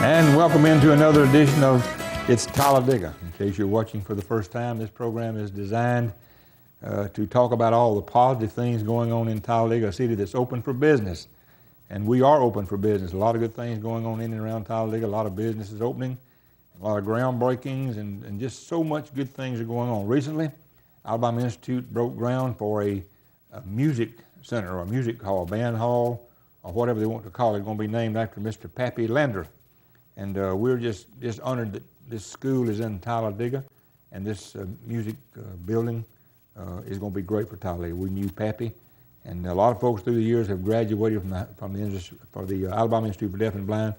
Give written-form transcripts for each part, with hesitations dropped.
And welcome into another edition of It's Talladega. In case you're watching for the first time, this program is designed to talk about all the positive things going on in Talladega, a city that's open for business. And we are open for business. A lot of good things going on in and around Talladega, a lot of businesses opening, a lot of groundbreakings, and just so much good things are going on. Recently, Alabama Institute broke ground for a music center or a music hall, band hall, or whatever they want to call it. It's going to be named after Mr. Pappy Lander. And we're just honored that this school is in Talladega, and this music building is going to be great for Talladega. We knew Pappy, and a lot of folks through the years have graduated from the Alabama Institute for Deaf and Blind.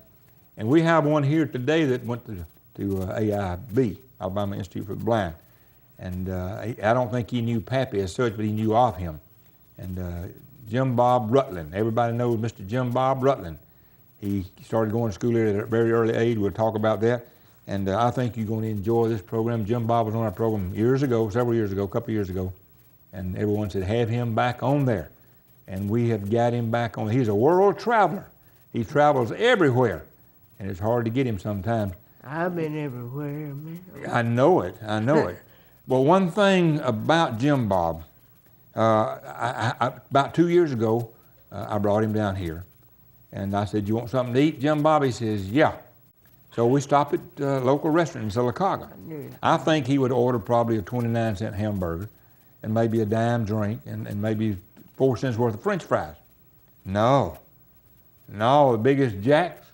And we have one here today that went to AIB, Alabama Institute for the Blind. And I don't think he knew Pappy as such, but he knew of him. And Jim Bob Rutland, everybody knows Mr. Jim Bob Rutland. He started going to school here at a very early age. We'll talk about that. And I think you're going to enjoy this program. Jim Bob was on our program several years ago, a couple of years ago. And everyone said, have him back on there. And we have got him back on. He's a world traveler. He travels everywhere. And it's hard to get him sometimes. I've been everywhere, man. I know it. Well, one thing about Jim Bob, about 2 years ago, I brought him down here. And I said, you want something to eat, Jim Bob? He says, yeah. So we stopped at a local restaurant in Sylacauga. I think he would order probably a 29-cent hamburger and maybe a dime drink and maybe 4 cents worth of French fries. No, the biggest jacks,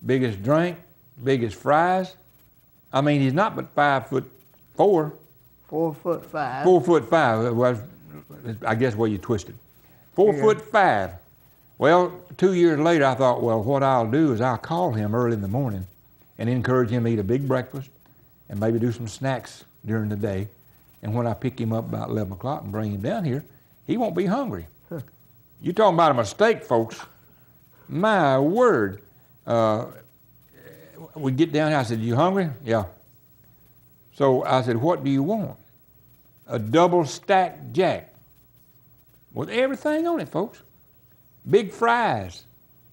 biggest drink, biggest fries. I mean, he's not but 5'4". 4'5". 4'5". Well, I guess where you twisted. 4'5". Well, 2 years later, I thought, well, what I'll do is I'll call him early in the morning and encourage him to eat a big breakfast and maybe do some snacks during the day. And when I pick him up about 11 o'clock and bring him down here, he won't be hungry. Huh. You talking about a mistake, folks. My word. We get down here, I said, you hungry? Yeah. So I said, what do you want? A double stacked jack with everything on it, folks. Big fries.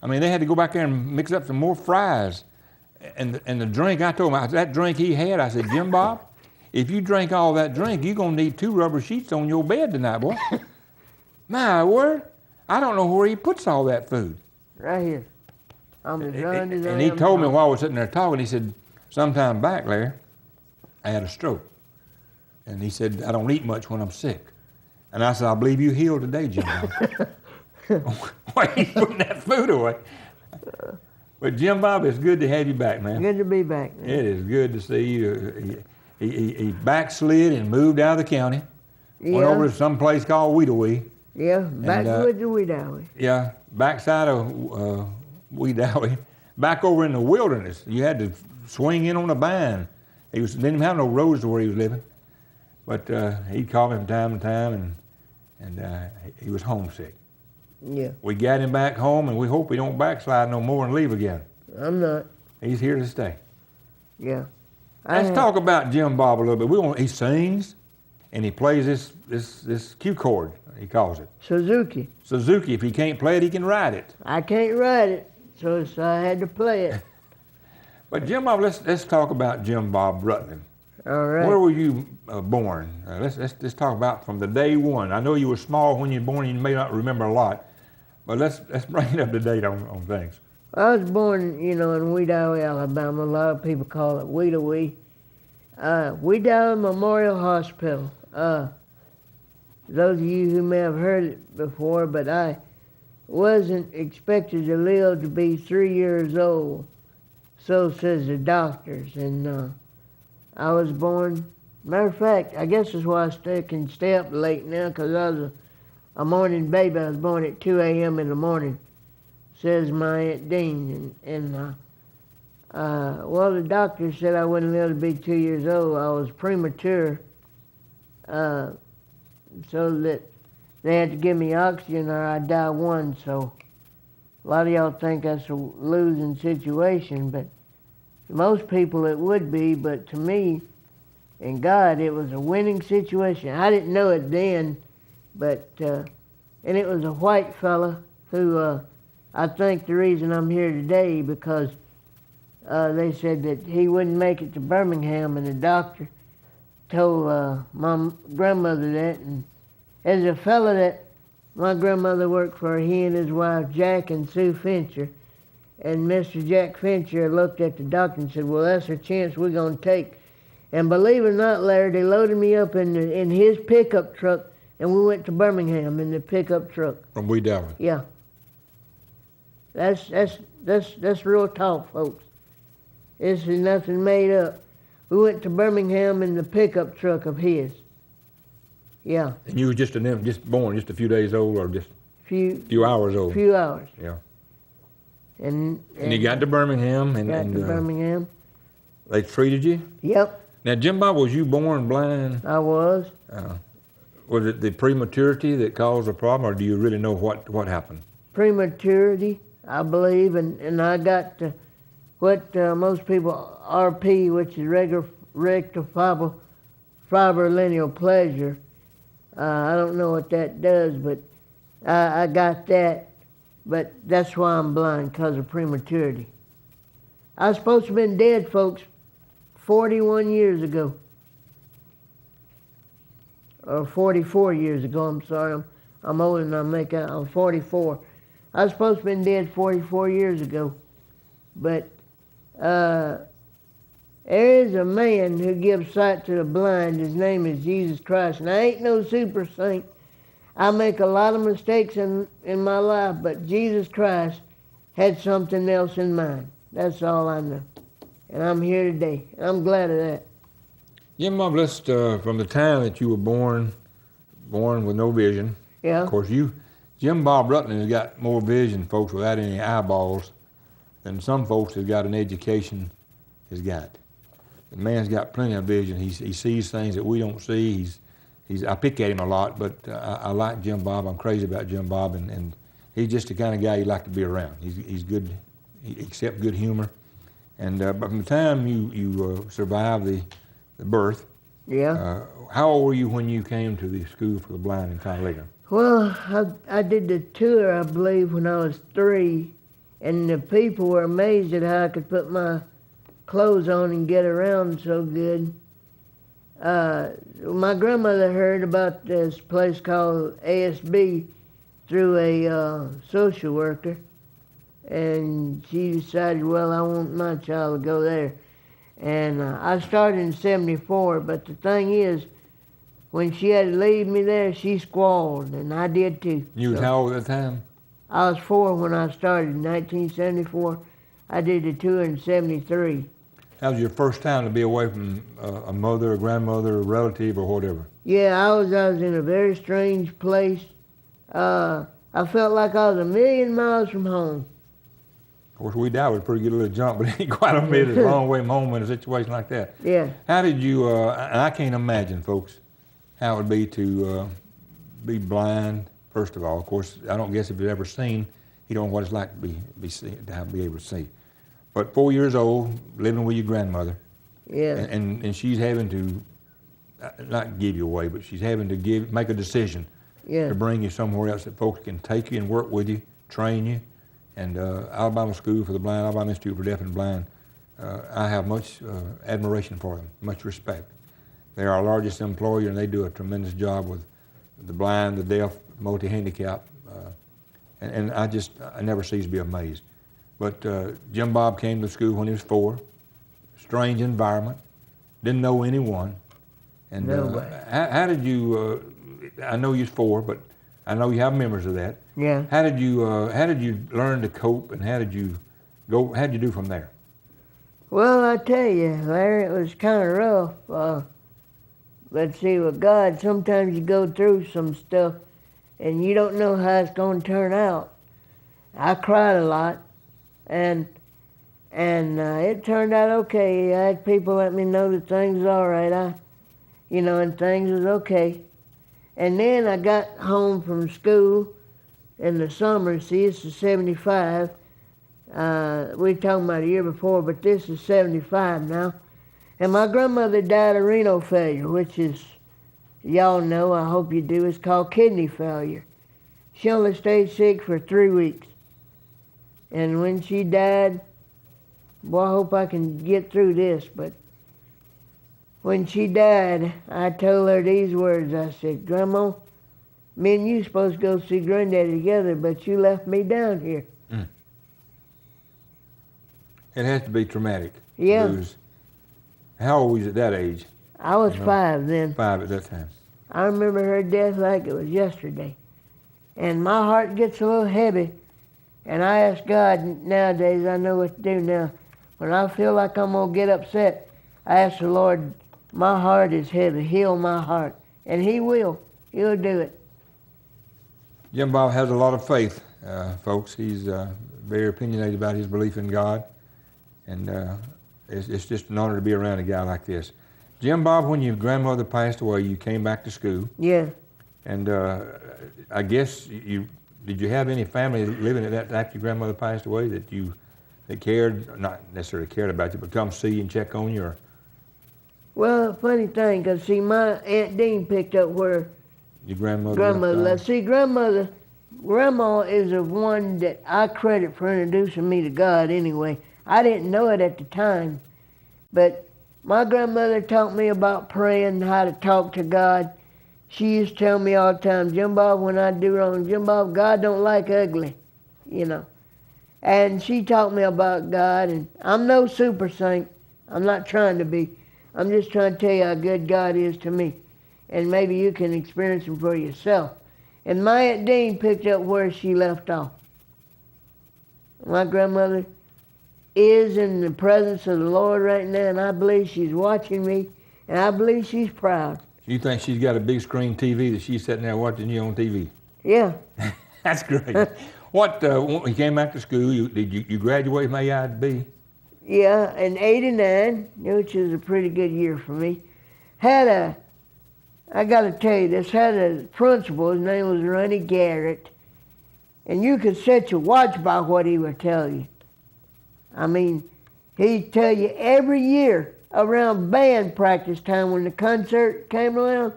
I mean, they had to go back there and mix up some more fries. And the drink, I told him, that drink he had, I said, Jim Bob, if you drink all that drink, you're going to need 2 rubber sheets on your bed tonight, boy. My word, I don't know where he puts all that food. Right here. And he told me while I was sitting there talking, he said, sometime back, Larry, I had a stroke. And he said, I don't eat much when I'm sick. And I said, I believe you healed today, Jim Bob. Why are you putting that food away? But Jim Bob, it's good to have you back, man. Good to be back, man. It is good to see you. He backslid and moved out of the county. Yeah. Went over to some place called Wedowee. Yeah, backwoods of Wedowee. Yeah, backside of Wedowee. Back over in the wilderness. You had to swing in on a vine. Didn't even have no roads to where he was living. But he'd call me from time to time, and he was homesick. Yeah. We got him back home, and we hope he don't backslide no more and leave again. I'm not. He's here to stay. Yeah. Let's talk about Jim Bob a little bit. He sings, and he plays this cue chord, he calls it. Suzuki. If he can't play it, he can ride it. I can't ride it, so I had to play it. But Jim Bob, let's talk about Jim Bob Rutland. All right. Where were you born? Let's talk about from the day one. I know you were small when you were born, and you may not remember a lot, but let's bring it up to date on things. I was born, in Wedowee, Alabama. A lot of people call it Wedowee. Wedowee Memorial Hospital. Those of you who may have heard it before, but I wasn't expected to live to be 3 years old. So says the doctors, and I was born. Matter of fact, I guess that's why I can stay up late now, because I was a morning baby. I was born at 2 a.m. in the morning, says my Aunt Dean. Well, the doctor said I wouldn't live to be 2 years old. I was premature, so that they had to give me oxygen or I'd die one. So a lot of y'all think that's a losing situation, but to most people it would be, but to me and God, it was a winning situation. I didn't know it then, but, and it was a white fella who, I think the reason I'm here today, because they said that he wouldn't make it to Birmingham, and the doctor told my grandmother that. And as a fella that my grandmother worked for, he and his wife Jack and Sue Fincher, and Mr. Jack Fincher looked at the doctor and said, well, that's a chance we're going to take. And believe it or not, Larry, they loaded me up in his pickup truck, and we went to Birmingham in the pickup truck. From Wee Dowling? Yeah. That's real talk, folks. This is nothing made up. We went to Birmingham in the pickup truck of his. Yeah. And you were just born, just a few days old, or just few hours old? Few hours. Yeah. And you got to Birmingham, and Birmingham. They treated you? Yep. Now, Jim Bob, was you born blind? I was. Was it the prematurity that caused the problem, or do you really know what happened? Prematurity, I believe, and I got what most people, RP, which is rectifiable fibrilineal pleasure. I don't know what that does, but I got that. But that's why I'm blind, because of prematurity. I was supposed to have been dead, folks, 41 years ago. Or 44 years ago, I'm sorry. I'm older than I make out. I'm 44. I was supposed to have been dead 44 years ago. But there is a man who gives sight to the blind. His name is Jesus Christ. And I ain't no super saint. I make a lot of mistakes in my life, but Jesus Christ had something else in mind. That's all I know. And I'm here today. I'm glad of that. Jim Bob, let's, from the time that you were born with no vision. Yeah. Of course, Jim Bob Rutland has got more vision, folks, without any eyeballs than some folks that got an education has got. The man's got plenty of vision. He sees things that we don't see. I pick at him a lot, but I like Jim Bob. I'm crazy about Jim Bob, and he's just the kind of guy you like to be around. He's good. He accepts good humor. And but from the time you survived the birth, yeah. How old were you when you came to the School for the Blind in Talladega? Well, I did the tour, I believe, when I was 3, and the people were amazed at how I could put my clothes on and get around so good. My grandmother heard about this place called ASB through a social worker, and she decided, well, I want my child to go there. And I started in 74, but the thing is, when she had to leave me there, she squalled, and I did too. You was how old at the time? I was 4 when I started in 1974. I did the tour in 73. That was your first time to be away from a mother, a grandmother, a relative, or whatever? Yeah, I was in a very strange place. I felt like I was 1,000,000 miles from home. Of course, Wee Dowling was a pretty good little jump, but it ain't quite a bit. It's a long way from home in a situation like that. Yeah. How did you, and I can't imagine, folks, how it would be to be blind, first of all. Of course, I don't guess if you've ever seen, you don't know what it's like to be able to see. But 4 years old, living with your grandmother. Yeah. And she's having to, not give you away, but she's having to make a decision Yeah. to bring you somewhere else that folks can take you and work with you, train you. And Alabama School for the Blind, Alabama Institute for Deaf and Blind, I have much admiration for them, much respect. They're our largest employer, and they do a tremendous job with the blind, the deaf, multi-handicapped, and I never cease to be amazed. But Jim Bob came to school when he was 4, strange environment, didn't know anyone. And how did you, I know you was 4, but I know you have memories of that. Yeah. How did you learn to cope, and how did you do from there? Well, I tell you, Larry, it was kind of rough. But see, with God, sometimes you go through some stuff, and you don't know how it's going to turn out. I cried a lot, and it turned out okay. I had people let me know that things was all right. And things was okay. And then I got home from school in the summer. See, this is 75. We were talking about a year before, but this is 75 now. And my grandmother died of renal failure, which is, y'all know, I hope you do, it's called kidney failure. She only stayed sick for 3 weeks. And when she died, boy, I hope I can get through this, but when she died, I told her these words. I said, Grandma, me and you supposed to go see Granddaddy together, but you left me down here. Mm. It has to be traumatic. Yeah. How old was you at that age? I was 5 then. 5 at that time. I remember her death like it was yesterday. And my heart gets a little heavy. And I ask God nowadays, I know what to do now. When I feel like I'm going to get upset, I ask the Lord, my heart is heavy, heal my heart. And He will. He'll do it. Jim Bob has a lot of faith, folks. He's very opinionated about his belief in God. And it's just an honor to be around a guy like this. Jim Bob, when your grandmother passed away, you came back to school. Yeah. And I guess did you have any family living at that after your grandmother passed away that cared, not necessarily cared about you, but come see and check on you? Or? Well, funny thing, because see, my Aunt Dean picked up where Your grandmother left. See, Grandma is the one that I credit for introducing me to God anyway. I didn't know it at the time, but my grandmother taught me about praying, how to talk to God. She used to tell me all the time, Jim Bob, when I do wrong, Jim Bob, God don't like ugly, And she taught me about God, and I'm no super saint. I'm not trying to be. I'm just trying to tell you how good God is to me. And maybe you can experience Him for yourself. And my Aunt Dean picked up where she left off. My grandmother is in the presence of the Lord right now, and I believe she's watching me, and I believe she's proud. You think she's got a big screen TV that she's sitting there watching you on TV? Yeah. That's great. When you came back to school, did you graduate from AIB? Yeah, in '89, which is a pretty good year for me. I got to tell you this, had a principal, his name was Ronnie Garrett, and you could set your watch by what he would tell you. I mean, he'd tell you every year around band practice time when the concert came around,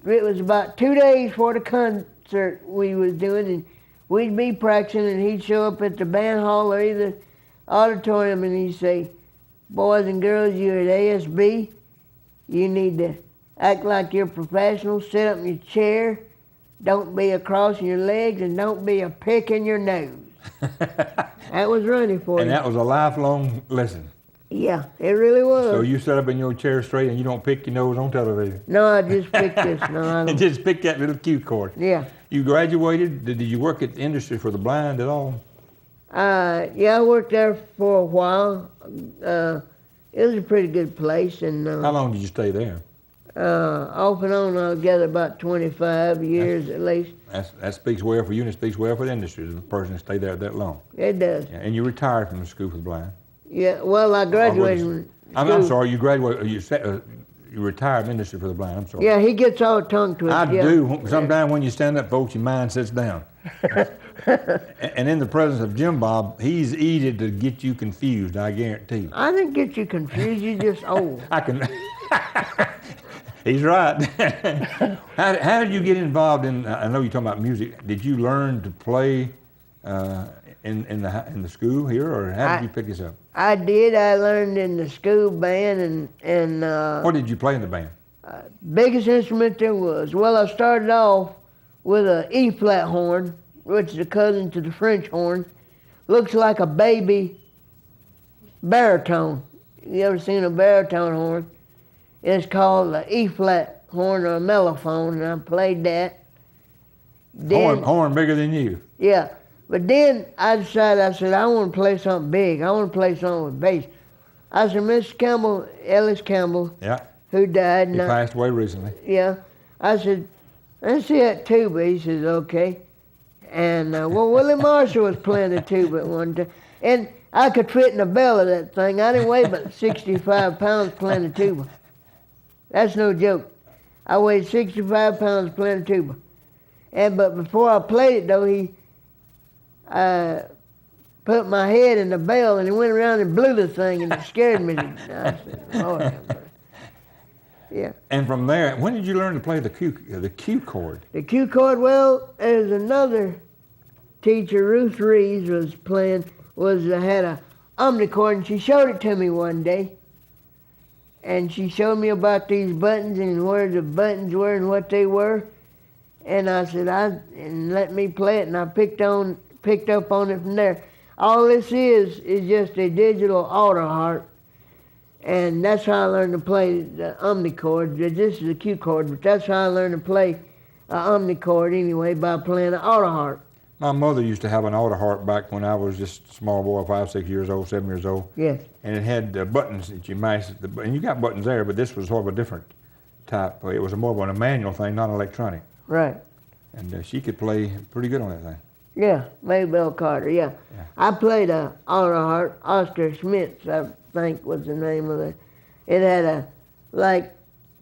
it was about 2 days before the concert we was doing, and we'd be practicing, and he'd show up at the band hall or either auditorium, and he'd say, boys and girls, you're at ASB, you need to act like you're professional, sit up in your chair, don't be a crossing your legs, and don't be a picking your nose. That was running for you. And that was a lifelong lesson. Yeah, it really was. So you sit up in your chair straight and you don't pick your nose on television? No, I just picked this. No, I don't. Just pick that little cue cord. Yeah. You graduated. Did you work at the industry for the blind at all? Yeah, I worked there for a while. It was a pretty good place. And how long did you stay there? Off and on altogether about 25 years at least. That speaks well for you, and it speaks well for the industry, the person that stayed there that long. It does. Yeah, and you retired from the School for the Blind. Yeah, well, I graduated from I'm sorry, you graduated, you retired from industry for the blind, I'm sorry. Yeah, he gets all tongue twisted. I do. Sometimes when you stand up, folks, your mind sits down. And in the presence of Jim Bob, he's easy to get you confused, I guarantee you. I didn't get you confused, you're just old. I can. He's right. How did you get involved in? I know you're talking about music. Did you learn to play in the school here, or how did you pick this up? I did. I learned in the school band, and what did you play in the band? Biggest instrument there was. Well, I started off with a E-flat horn, which is a cousin to the French horn. Looks like a baby baritone. You ever seen a baritone horn? It's called the E-flat horn or a mellophone, and I played that. Horn bigger than you. Yeah, but then I decided, I want to play something big. I want to play something with bass. I said, Mr. Campbell, Ellis Campbell, yeah, who died. He passed away recently. Yeah. I said, let's see that tuba. He says, okay. And, well, Willie Marshall was playing the tuba at one time. And I could fit in the bell of that thing. I didn't weigh but 65 pounds playing the tuba. That's no joke. I weighed 65 pounds playing the tuba. But before I played it, though, he put my head in the bell, and he went around and blew the thing, and it scared me. I said, Lord have mercy. Yeah. And from there, when did you learn to play the Q chord? The Q chord, well, there's another teacher, Ruth Reeves, had a omnichord, and she showed it to me one day. And she showed me about these buttons and where the buttons were and what they were. And I said, and let me play it, and I picked up on it from there. All this is just a digital auto harp, and that's how I learned to play the omnichord. This is a Q chord, but that's how I learned to play an omnichord anyway, by playing an auto harp. My mother used to have an auto harp back when I was just a small boy, 5, 6 years old, 7 years old. Yes. And it had buttons that you mashed, and you got buttons there, but this was sort of a different type. It was more of a manual thing, not electronic. Right. And she could play pretty good on that thing. Yeah, Maybelle Carter, yeah. I played a auto harp, Oscar Schmitz, I think was the name of it. It had like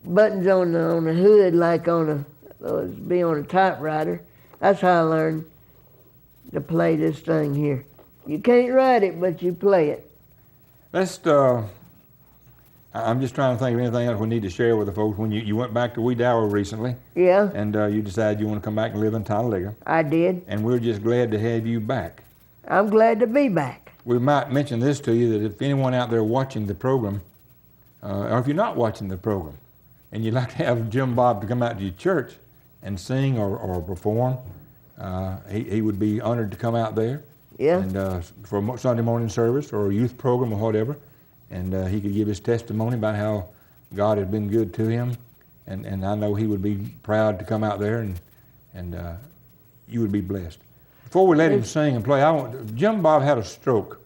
buttons on the hood, like on a typewriter. That's how I learned to play this thing here. You can't write it, but you play it. I'm just trying to think of anything else we need to share with the folks. When you went back to Wedower recently, yeah, and you decided you want to come back and live in Talladega. I did. And we're just glad to have you back. I'm glad to be back. We might mention this to you, that if anyone out there watching the program, or if you're not watching the program, and you'd like to have Jim Bob to come out to your church and sing or perform, he would be honored to come out there. Yeah. And for a Sunday morning service or a youth program or whatever, and he could give his testimony about how God had been good to him, and I know he would be proud to come out there, and you would be blessed. Before we let him sing and play, Jim Bob had a stroke.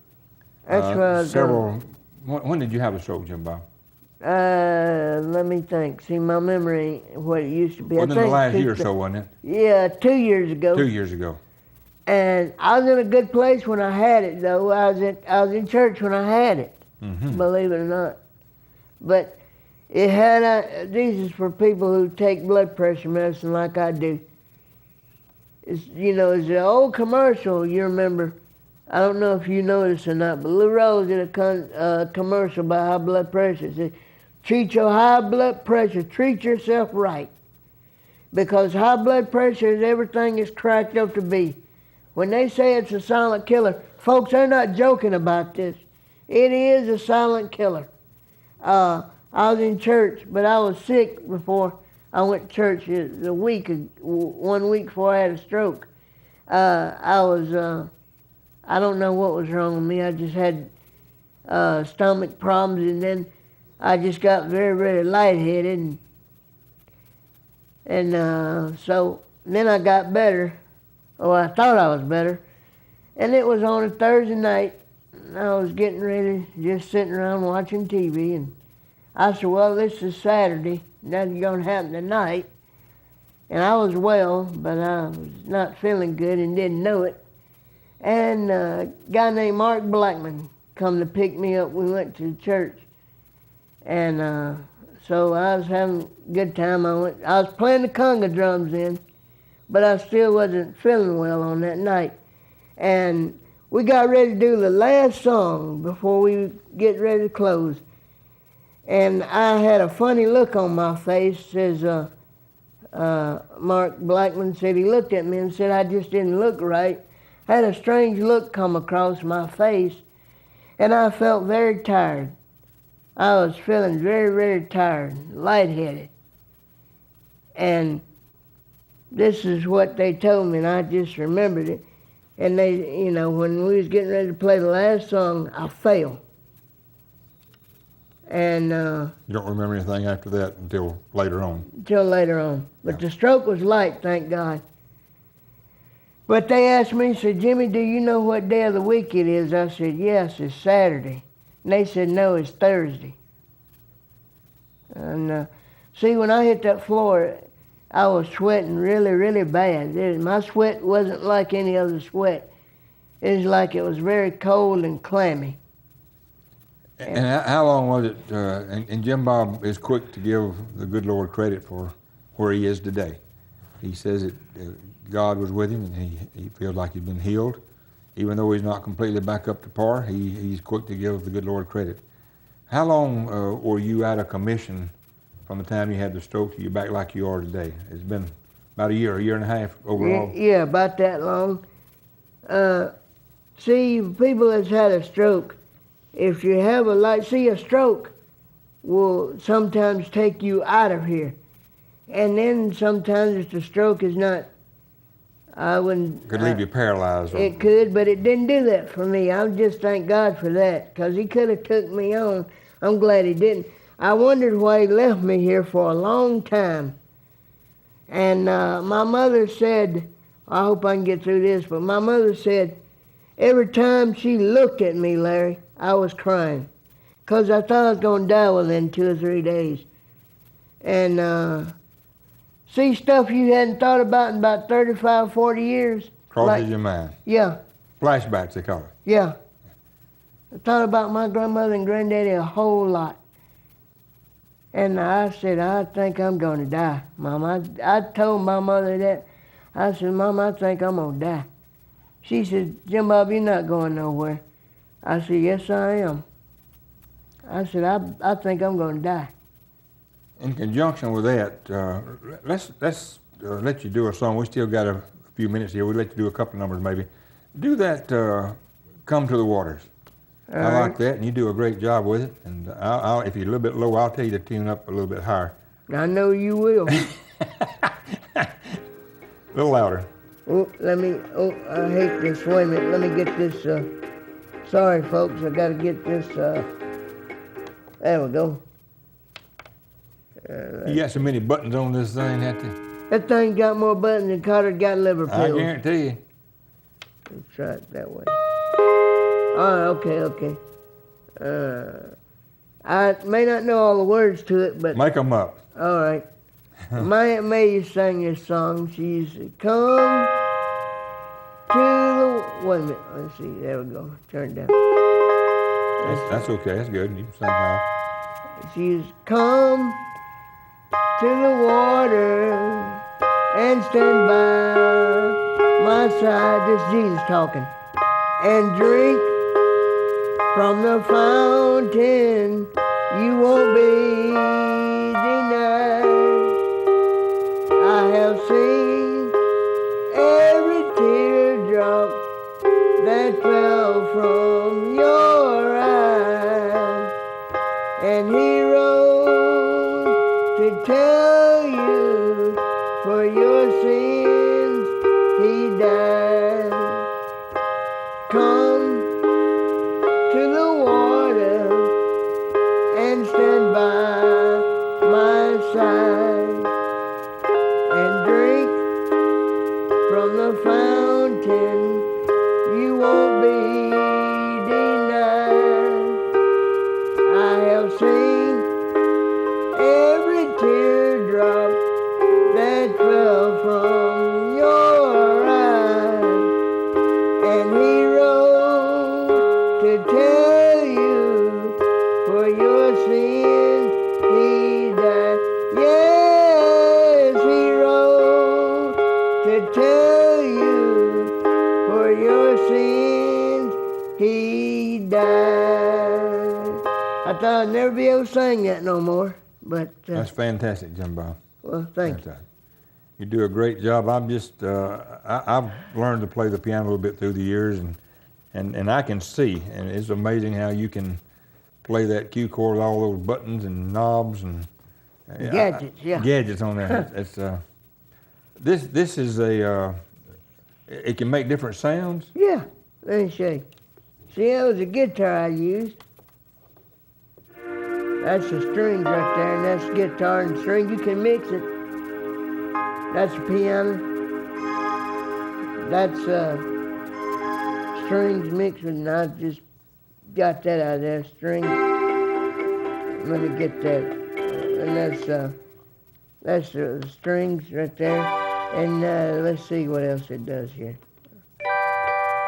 That's right. When did you have a stroke, Jim Bob? Let me think. See, my memory, what it used to be. Within the last year or so, wasn't it? Yeah, 2 years ago. 2 years ago. And I was in a good place when I had it, though. I was in church when I had it, believe it or not. But it had, these is for people who take blood pressure medicine like I do. It's an old commercial, you remember. I don't know if you noticed or not, but Lou Rose did a commercial about high blood pressure. It said, treat your high blood pressure, treat yourself right. Because high blood pressure is everything it's cracked up to be. When they say it's a silent killer, folks, they're not joking about this. It is a silent killer. I was in church, but I was sick before I went to church. 1 week before I had a stroke. I don't know what was wrong with me. I just had stomach problems, and then I just got very, very lightheaded. And so then I got better. Oh, I thought I was better. And it was on a Thursday night. And I was getting ready, just sitting around watching TV. And I said, well, this is Saturday. Nothing's going to happen tonight. And I was well, but I was not feeling good and didn't know it. And a guy named Mark Blackman come to pick me up. We went to church. And so I was having a good time. I was playing the conga drums then, but I still wasn't feeling well on that night. And we got ready to do the last song before we get ready to close. And I had a funny look on my face, says Mark Blackman said. He looked at me and said I just didn't look right. I had a strange look come across my face, and I felt very tired. I was feeling very, very tired, lightheaded. And this is what they told me, and I just remembered it. And they, when we was getting ready to play the last song, I fell. And you don't remember anything after that until later on? Until later on. But the stroke was light, thank God. But they asked me, said, Jimmy, do you know what day of the week it is? I said, yes, it's Saturday. And they said, no, it's Thursday. And see, when I hit that floor, I was sweating really, really bad. My sweat wasn't like any other sweat. It was like it was very cold and clammy. And how long was it? And Jim Bob is quick to give the good Lord credit for where he is today. He says that God was with him, and he feels like he's been healed. Even though he's not completely back up to par, he's quick to give the good Lord credit. How long were you out of commission from the time you had the stroke to you back like you are today? It's been about a year and a half overall. Yeah, about that long. See, people that's had a stroke, if you have a stroke will sometimes take you out of here. And then sometimes if the stroke is not, I wouldn't... Could leave you paralyzed. It could, but it didn't do that for me. I just thank God for that, because he could have took me on. I'm glad he didn't. I wondered why he left me here for a long time. And my mother said, I hope I can get through this, but my mother said, every time she looked at me, Larry, I was crying, because I thought I was going to die within 2 or 3 days. And see stuff you hadn't thought about in about 35, 40 years. Crosses your mind. Yeah. Flashbacks, they call it. Yeah. I thought about my grandmother and granddaddy a whole lot. And I said, I think I'm going to die, Mom. I told my mother that. I said, Mom, I think I'm going to die. She said, Jim Bob, you're not going nowhere. I said, yes, I am. I said, I think I'm going to die. In conjunction with that, let's let you do a song. We still got a few minutes here. We'll let you do a couple numbers maybe. Do that, Come to the Waters. I like that, and you do a great job with it. And if you're a little bit low, I'll tell you to tune up a little bit higher. I know you will. A little louder. I hate this. Wait a minute, let me get this, sorry folks, I gotta get this, there we go. You got so many buttons on this thing, have you? That thing got more buttons than Carter got liver pills. I guarantee you. Let's try it that way. Oh, okay. I may not know all the words to it, but... Make them up. All right. My Aunt May sang this song. She said, come to the... Wait a minute. Let's see. There we go. Turn it down. That's okay. That's good. You can sing now. She's come to the water and stand by my side. This is Jesus talking. And drink from the fountain. You won't be denied. I have seen every teardrop that fell from your eyes, and he rose to tell you for your sins he died. Come to the water and stand by my side and drink from the fountain. You won't be denied. I have seen every teardrop that fell from your eyes, and he rose to tell you for your sins he died. Yes, he rose to tell you for your sins he died. I thought I'd never be able to sing that no more, but... That's fantastic, Jim Bob. Well, thank you. Fantastic. You do a great job. I'm just, I've learned to play the piano a little bit through the years, and I can see, and it's amazing how you can play that cue chord with all those buttons and knobs and Gadgets, yeah. Gadgets on there. It's this is a it can make different sounds. Yeah, let me show you. See, that was a guitar I used. That's the strings right there, and that's guitar and string. You can mix it. That's a piano. That's strings mixed with, and I just got that out of there, strings. Let me get that. And that's That's the strings right there. And let's see what else it does here.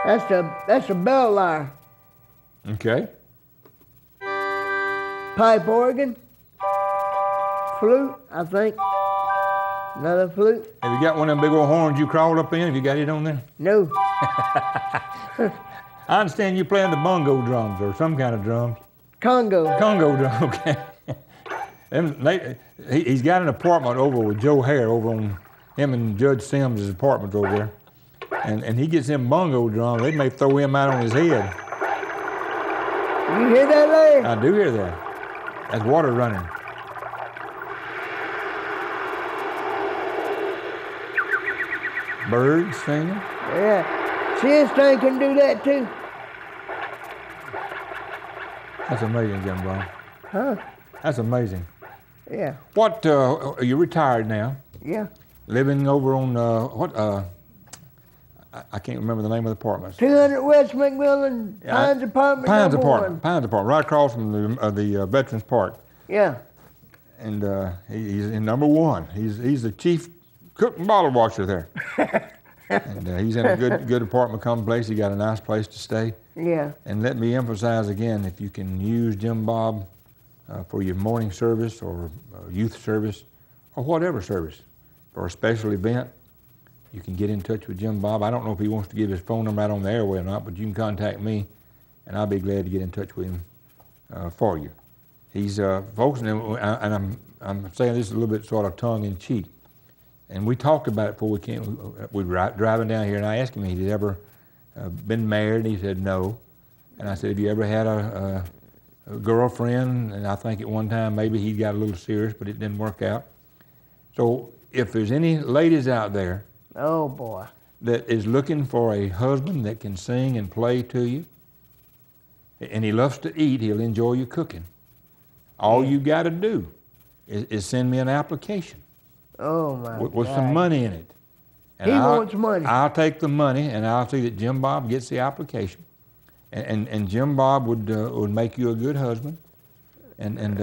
That's a bell lyre. Okay. Pipe organ. Flute, I think. Another flute. Have you got one of them big old horns you crawled up in? Have you got it on there? No. I understand you playing the bongo drums or some kind of drums. Congo. Congo drum, okay. He's got an apartment over with Joe Hare over on him and Judge Sims' apartment over there. And he gets them bongo drums. They may throw him out on his head. You hear that, Larry? I do hear that. That's water running. Birds singing. Yeah. See, this thing can do that too. That's amazing, Jim Bob. Huh? That's amazing. Yeah. What, are you retired now? Yeah. Living over on, I can't remember the name of the apartments. 200 West McMillan, Pines Apartment. Pines number Apartment. one. Pines Apartment, right across from the Veterans Park. Yeah. And he's in number one. He's the chief cook and bottle washer there. And he's in a good apartment complex. He got a nice place to stay. Yeah. And let me emphasize again, if you can use Jim Bob for your morning service or youth service or whatever service for a special event, you can get in touch with Jim Bob. I don't know if he wants to give his phone number out on the airway or not, but you can contact me, and I'll be glad to get in touch with him for you. He's, folks, and I'm saying this a little bit sort of tongue-in-cheek, and we talked about it before we came. We were driving down here, and I asked him if he'd ever been married, and he said no. And I said, have you ever had a girlfriend? And I think at one time maybe he got a little serious, but it didn't work out. So if there's any ladies out there, Oh, boy. that is looking for a husband that can sing and play to you, and he loves to eat, he'll enjoy your cooking. All you got to do is send me an application Oh, my with God. some money in it. And He wants money. I'll take the money, and I'll see that Jim Bob gets the application. And Jim Bob would make you a good husband. And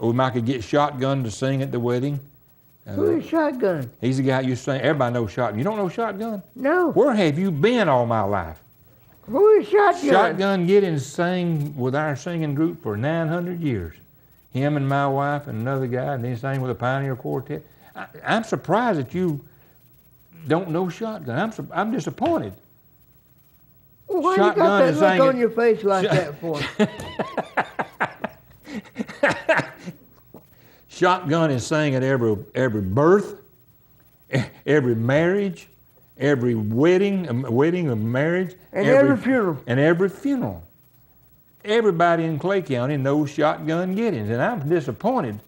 we might could get Shotgun to sing at the wedding. Who is Shotgun? He's the guy you sing. Everybody knows Shotgun. You don't know Shotgun? No. Where have you been all my life? Who is Shotgun? Shotgun Giddens sang with our singing group for 900 years. Him and my wife and another guy, and he sang with the Pioneer Quartet. I'm surprised that you don't know Shotgun. I'm disappointed. Well, why Shotgun you got that is look saying on it- your face like that for? Shotgun is sang at every birth, every marriage, every wedding, a marriage, And every funeral. and every funeral. Everybody in Clay County knows Shotgun Giddens, and I'm disappointed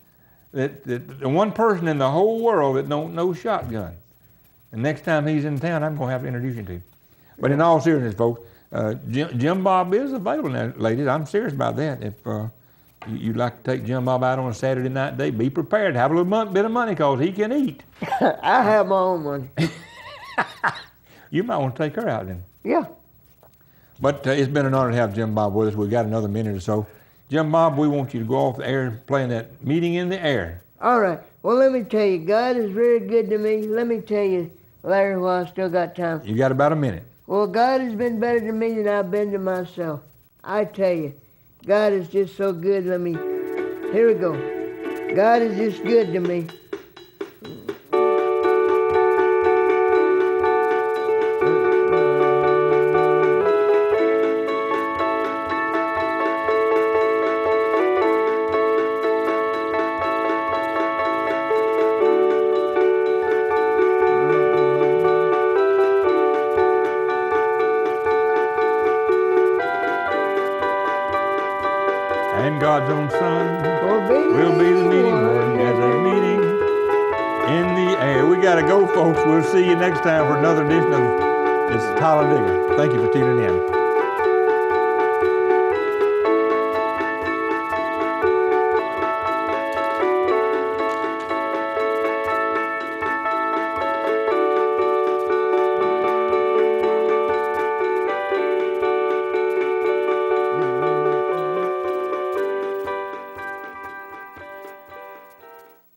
that the one person in the whole world that don't know Shotgun. And next time he's in town, I'm going to have to introduce him to him. But in all seriousness, folks, Jim Bob is available now, ladies. I'm serious about that. If you'd like to take Jim Bob out on a Saturday night day, be prepared to have a little bit of money because he can eat. I have my own money. You might want to take her out then. Yeah. But it's been an honor to have Jim Bob with us. We've got another minute or so. Jim Bob, we want you to go off the air playing that Meeting in the Air. All right. Well, let me tell you, God is very good to me. Let me tell you, Larry, while I still got time. You got about a minute. Well, God has been better to me than I've been to myself. I tell you, God is just so good. Here we go. God is just good to me. And God's own Son Will will be the meeting one as a meeting in the air. We got to go, folks. We'll see you next time for another edition of It's Talladega. Thank you for tuning in.